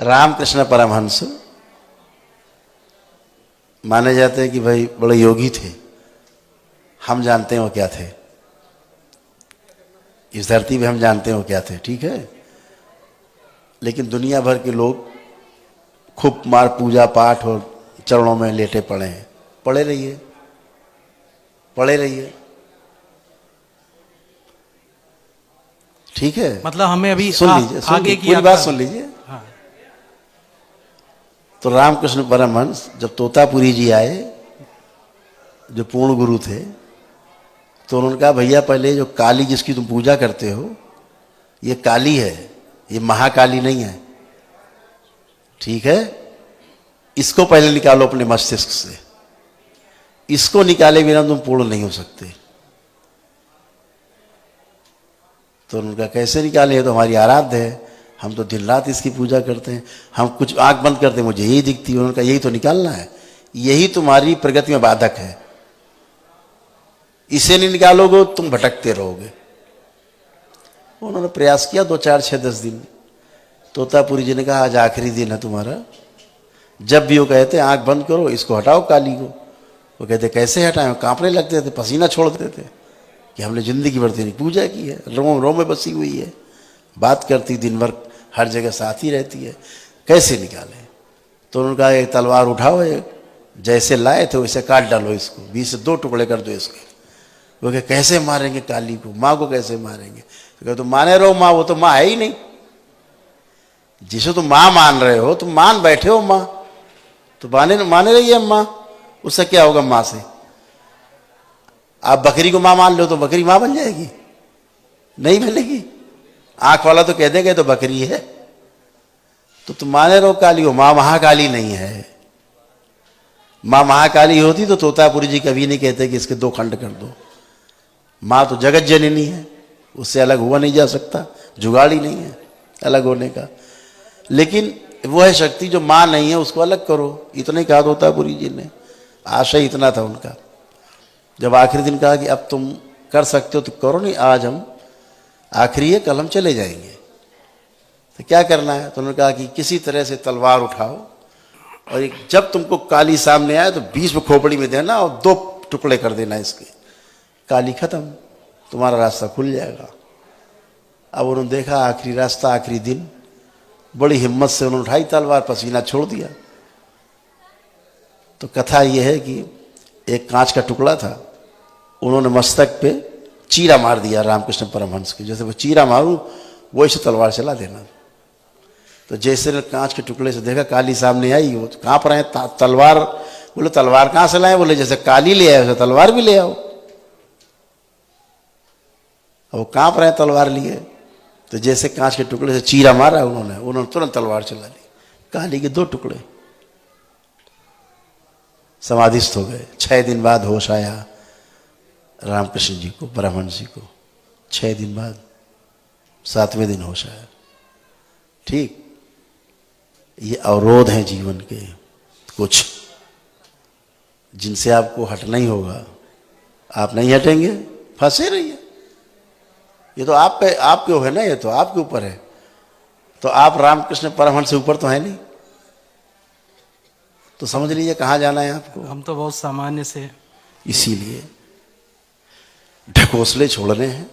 रामकृष्ण परमहंस माने जाते हैं कि भाई बड़े योगी थे। हम जानते हैं वो क्या थे, इस धरती पे हम जानते हैं वो क्या थे, ठीक है। लेकिन दुनिया भर के लोग खूब मार पूजा पाठ और चरणों में लेटे पड़े हैं। पड़े रहिए, पड़े रहिए, ठीक है। मतलब हमें अभी सुन लीजिए, आगे की पूरी बात सुन लीजिए। हाँ। तो रामकृष्ण परमहंस जब तोतापुरी जी आए, जो पूर्ण गुरु थे, तो उन्होंने कहा भैया पहले जो काली जिसकी तुम पूजा करते हो ये काली है, ये महाकाली नहीं है, ठीक है। इसको पहले निकालो अपने मस्तिष्क से, इसको निकाले बिना तुम पूर्ण नहीं हो सकते। तो उनका कैसे निकाले, है तो हमारी आराध्य है, हम तो दिन रात इसकी पूजा करते हैं, हम कुछ आंख बंद करते हैं मुझे यही दिखती है। उन्होंने कहा यही तो निकालना है, यही तुम्हारी प्रगति में बाधक है, इसे नहीं निकालोगे तुम भटकते रहोगे। उन्होंने प्रयास किया 2 4 6 10 दिन। तोतापुरी जी ने कहा आज आखिरी दिन है तुम्हारा, जब भी वो कहते आंख बंद करो इसको हटाओ काली को। वो कहते कैसे हटाएं, कांपने लगते थे, पसीना छोड़ देते कि हमने जिंदगी भर तेरी पूजा की है, रोम रोम में बसी हुई है, बात करती दिन भर, हर जगह साथ ही रहती है, कैसे निकालें। तो उन्होंने कहा एक तलवार उठाओ, जैसे लाए थे वैसे काट डालो इसको, 20 से 2 टुकड़े कर दो इसके। वो कहे कैसे मारेंगे काली को, माँ को कैसे मारेंगे। तो कहे तुम माने रहो, माँ वो तो माँ है ही नहीं, जिसे तुम माँ मान रहे हो तुम मान बैठे हो माँ, तो माने रहिए माँ, उससे क्या होगा माँ से। आप बकरी को माँ मान लो तो बकरी माँ बन जाएगी, नहीं बनेगी। आंख वाला तो कह देगा तो बकरी है, तो तुम माने रहो काली हो, माँ महाकाली नहीं है। माँ महाकाली होती तो तोतापुरी जी कभी नहीं कहते कि इसके 2 खंड कर दो। माँ तो जगत जननी है, उससे अलग हुआ नहीं जा सकता, जुगाड़ ही नहीं है अलग होने का। लेकिन वो है शक्ति जो माँ नहीं है, उसको अलग करो, इतना ही कहा तोतापुरी जी ने। आशय इतना था उनका। जब आखिरी दिन कहा कि अब तुम कर सकते हो तो करो, नहीं आज हम आखिरी है, कल हम चले जाएंगे, तो क्या करना है। तो उन्होंने कहा कि किसी तरह से तलवार उठाओ और जब तुमको काली सामने आए तो 20 में खोपड़ी में देना और 2 टुकड़े कर देना इसके, काली खत्म, तुम्हारा रास्ता खुल जाएगा। अब उन्होंने देखा आखिरी रास्ता, आखिरी दिन, बड़ी हिम्मत से उन्होंने उठाई तलवार, पसीना छोड़ दिया। तो कथा यह है कि एक कांच का टुकड़ा था, उन्होंने मस्तक पे चीरा मार दिया रामकृष्ण परमहंस के, जैसे वो चीरा मारूं वैसे तलवार चला देना। तो जैसे कांच के टुकड़े से देखा काली सामने आई, वो कांप रहे हैं, तलवार, बोले तलवार कहां से लाए, बोले जैसे काली ले आए वैसे तलवार भी ले आओ। वो कांप रहे हैं तलवार लिए, तो जैसे कांच के टुकड़े से चीरा मारा उन्होंने तुरंत तलवार चला ली, काली के 2 टुकड़े, समाधिस्थ हो गए। 6 दिन बाद होश आया रामकृष्ण जी को, परमहंस जी को, 6 दिन बाद, 7वें दिन होश आया। ठीक, ये अवरोध हैं जीवन के कुछ, जिनसे आपको हटना ही होगा। आप नहीं हटेंगे, फंसे रहिए। ये तो आप पे, आपके है ना, ये तो आपके ऊपर है। तो आप रामकृष्ण परमहंस से ऊपर तो है नहीं, तो समझ लीजिए कहाँ जाना है आपको। हम तो बहुत सामान्य से, इसीलिए ढकोसले छोड़ने हैं,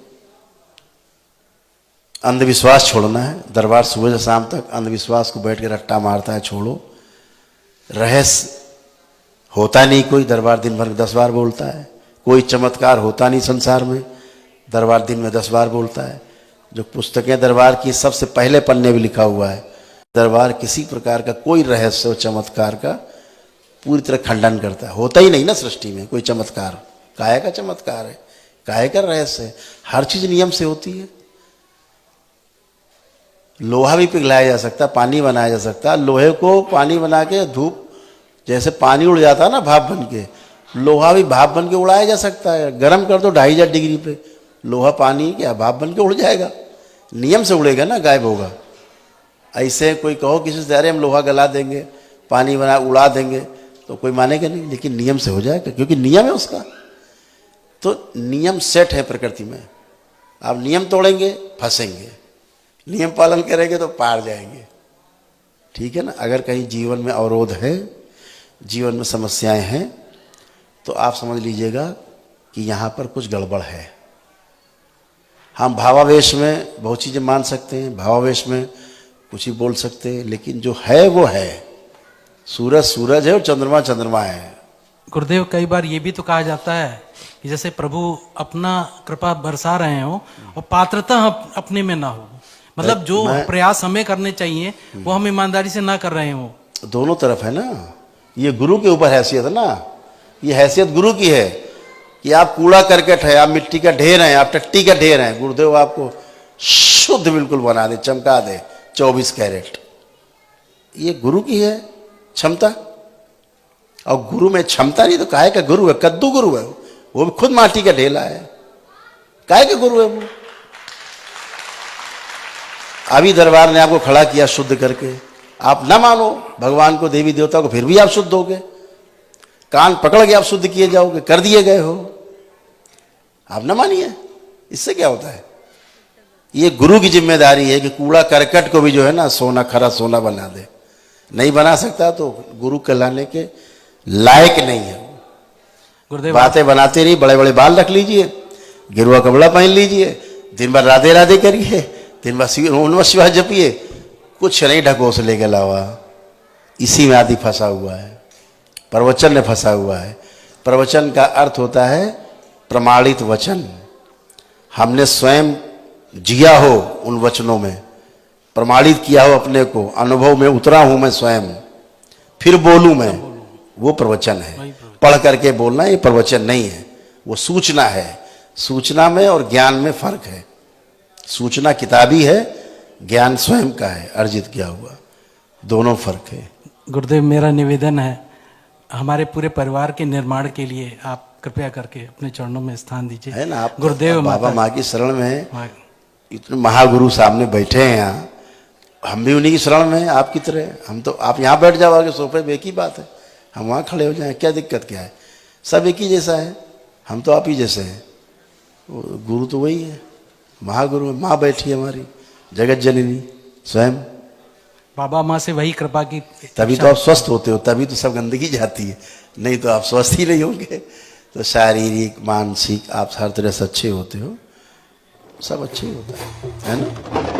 अंधविश्वास छोड़ना है। दरबार सुबह से शाम तक अंधविश्वास को बैठ के रट्टा मारता है, छोड़ो। रहस्य होता नहीं कोई, दरबार दिन भर 10 बार बोलता है। कोई चमत्कार होता नहीं संसार में, दरबार दिन में 10 बार बोलता है। जो पुस्तकें दरबार की सबसे पहले पन्ने भी लिखा हुआ है, दरबार किसी प्रकार का कोई रहस्य और चमत्कार का पूरी तरह खंडन करता है। होता ही नहीं ना सृष्टि में कोई चमत्कार, काहे का चमत्कार है, काहे का रहस्य है। हर चीज नियम से होती है। लोहा भी पिघलाया जा सकता, पानी बनाया जा सकता। लोहे को पानी बना के धूप, जैसे पानी उड़ जाता है ना भाप बन के, लोहा भी भाप बन के उड़ाया जा सकता है। गर्म कर दो 2500 डिग्री पे, लोहा पानी क्या भाप बन के उड़ जाएगा, नियम से उड़ेगा ना, गायब होगा। ऐसे कोई कहो किसी से अरे हम लोहा गला देंगे, पानी बना उड़ा देंगे, तो कोई मानेगा नहीं, लेकिन नियम से हो जाएगा, क्योंकि नियम है उसका। तो नियम सेट है प्रकृति में। आप नियम तोड़ेंगे फंसेंगे, नियम पालन करेंगे तो पार जाएंगे। ठीक है ना। अगर कहीं जीवन में अवरोध है, जीवन में समस्याएं हैं, तो आप समझ लीजिएगा कि यहाँ पर कुछ गड़बड़ है। हम भावावेश में बहुत चीज़ें मान सकते हैं, भावावेश में कुछ ही बोल सकते हैं, लेकिन जो है वो है। सूरज सूरज है और चंद्रमा चंद्रमा है। गुरुदेव, कई बार ये भी तो कहा जाता है कि जैसे प्रभु अपना कृपा बरसा रहे हो और पात्रता अपने में ना हो, मतलब जो प्रयास हमें करने चाहिए वो हम ईमानदारी से ना कर रहे हो। दोनों तरफ है ना। ये गुरु के ऊपर हैसियत है ना, ये हैसियत गुरु की है कि आप कूड़ा करकट है, आप मिट्टी का ढेर हैं, आप टट्टी का ढेर हैं, गुरुदेव आपको शुद्ध बिल्कुल बना दे, चमका दे 24 कैरेट। ये गुरु की है क्षमता। और गुरु में क्षमता नहीं तो काहे का गुरु है? कद्दू गुरु है वो भी खुद माटी का ढेला है, काहे का गुरु है वो? अभी दरबार ने आपको खड़ा किया शुद्ध करके, आप ना मानो भगवान को, देवी देवता को, फिर भी आप शुद्ध होगे। कान पकड़ के आप शुद्ध किए जाओगे, कर दिए गए हो, आप ना मानिए। इससे क्या होता है? ये गुरु की जिम्मेदारी है कि कूड़ा करकट को भी जो है ना सोना, खरा सोना बना दे। नहीं बना सकता तो गुरु कहलाने के लायक नहीं है। गुरुदेव, बातें बनाते रहिए, बड़े बड़े बाल रख लीजिए, गिरुआ कपड़ा पहन लीजिए, दिन भर राधे राधे करिए, दिन भर ओम नमः शिवाय जपिए, कुछ नहीं ढकोस लेके अलावा। इसी में आदि फंसा हुआ है, प्रवचन में फंसा हुआ है। प्रवचन का अर्थ होता है प्रमाणित वचन। हमने स्वयं जिया हो उन वचनों में, प्रमाणित किया हो अपने को, अनुभव में उतरा हूं मैं स्वयं, फिर बोलूं मैं, वो प्रवचन है। पढ़ करके बोलना ये प्रवचन नहीं है, वो सूचना है। सूचना में और ज्ञान में फर्क है। सूचना किताबी है, ज्ञान स्वयं का है, अर्जित किया हुआ, दोनों फर्क है। गुरुदेव, मेरा निवेदन है हमारे पूरे परिवार के निर्माण के लिए आप कृपया करके अपने चरणों में स्थान दीजिए। है ना, आप गुरुदेव, बाबा माँ की शरण में इतने महागुरु सामने बैठे हैं यहाँ, हम भी उन्हीं की शरण में हैं आपकी तरह। हम तो, आप यहाँ बैठ जाओगे सोफे पे, एक ही बात है, हम वहाँ खड़े हो जाएं, क्या दिक्कत क्या है? सब एक ही जैसा है, हम तो आप ही जैसे हैं। गुरु तो वही है, महागुरु है। माँ बैठी है हमारी जगत जननी स्वयं, बाबा माँ से वही कृपा की। तभी तो आप स्वस्थ होते हो, तभी तो सब गंदगी जाती है, नहीं तो आप स्वस्थ ही नहीं होंगे। तो शारीरिक मानसिक आप हर तरह से अच्छे होते हो, सब अच्छे ही होता है ना।